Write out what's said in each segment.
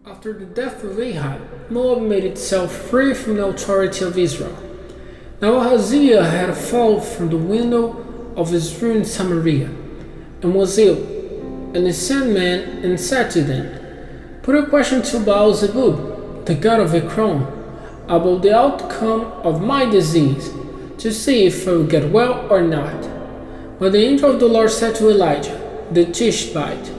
After the death of Ahab, Moab made itself free from the authority of Israel. Now Ahaziah had fallen from the window of his ruined Samaria, and was ill. And he sent men and said to them, "Put a question to Baal-zebub, the god of Ekron, about the outcome of my disease, to see if I will get well or not." But the angel of the Lord said to Elijah, the Tishbite,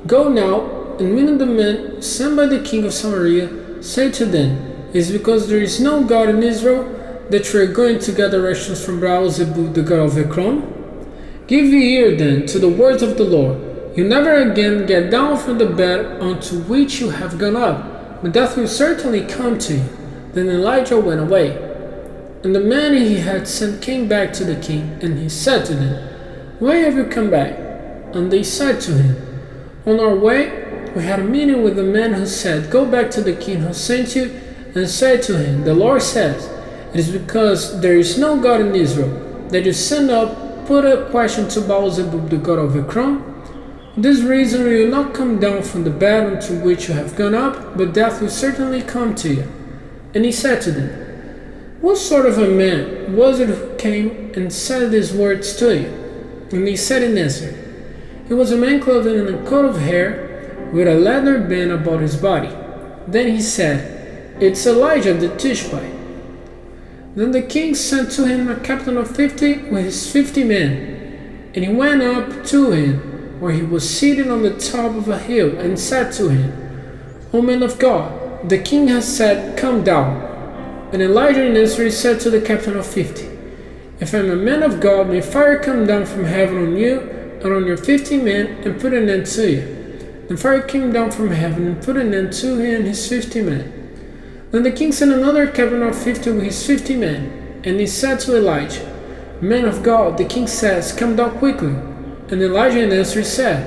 "Go now, and many of the men sent by the king of Samaria, say to them, Is it because there is no God in Israel that you are going to get directions from Baal-zebub, the god of Ekron? Give ear then to the words of the Lord. You never again get down from the bed onto which you have gone up, but death will certainly come to you." Then Elijah went away. And the men he had sent came back to the king, and he said to them, "Why have you come back?" And they said to him, "On our way, we had a meeting with the man who said, 'Go back to the king who sent you, and say to him, The Lord says, It is because there is no God in Israel that you send up, put a question to Baal-zebub, the god of Ekron. For this reason you will not come down from the bed onto which you have gone up, but death will certainly come to you." And he said to them, "What sort of a man was it who came and said these words to you?" And they said in answer, "He was a man clothed in a coat of hair, with a leather band about his body." Then he said, "It's Elijah the Tishbite." Then the king sent to him a captain of 50 with his 50 men, and he went up to him where he was seated on the top of a hill, and said to him, "O man of God, the king has said, 'Come down.'" And Elijah in answer said to the captain of 50, "If I am a man of God, may fire come down from heaven on you and on your 50 men, and put an end to you." And fire came down from heaven and put an end to him and his 50 men. Then the king sent another captain of 50 with his 50 men, and he said to Elijah, "Man of God, the king says, 'Come down quickly.'" And Elijah in answer said,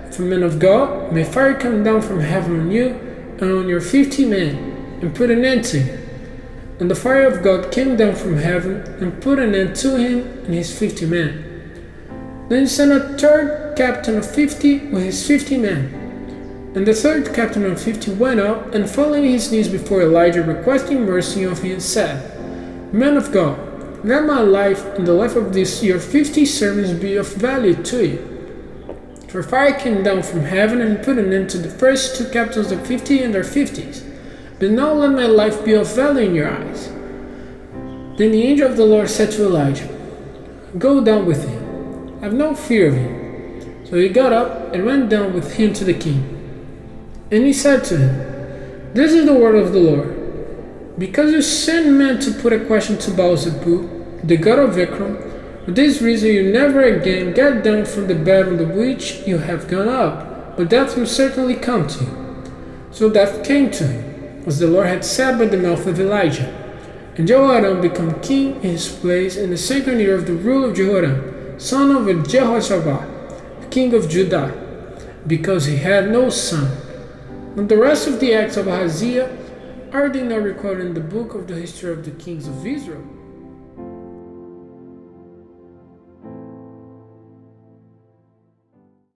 "If a man of God, may fire come down from heaven on you and on your 50 men, and put an end to you." And the fire of God came down from heaven and put an end to him and his 50 men. Then he sent a third captain of 50 with his 50 men. And the third captain of 50 went up, and falling on his knees before Elijah, requesting mercy of him, said, "Man of God, let my life and the life of these your 50 servants be of value to you." For fire came down from heaven and put an end to the first two captains of 50 and their 50s. But now let my life be of value in your eyes. Then the angel of the Lord said to Elijah, "Go down with him. Have no fear of him." So he got up and went down with him to the king. And he said to him, "This is the word of the Lord. Because you send men to put a question to Baal-zebub, the god of Ekron, for this reason you never again get down from the bed on which you have gone up, but death will certainly come to you." So death came to him, as the Lord had said by the mouth of Elijah. And Jehoram became king in his place in the second year of the rule of Jehoram, son of Jehoshaphat, king of Judah, because he had no son. And the rest of the acts of Ahaziah are they not recorded in the book of the history of the kings of Israel?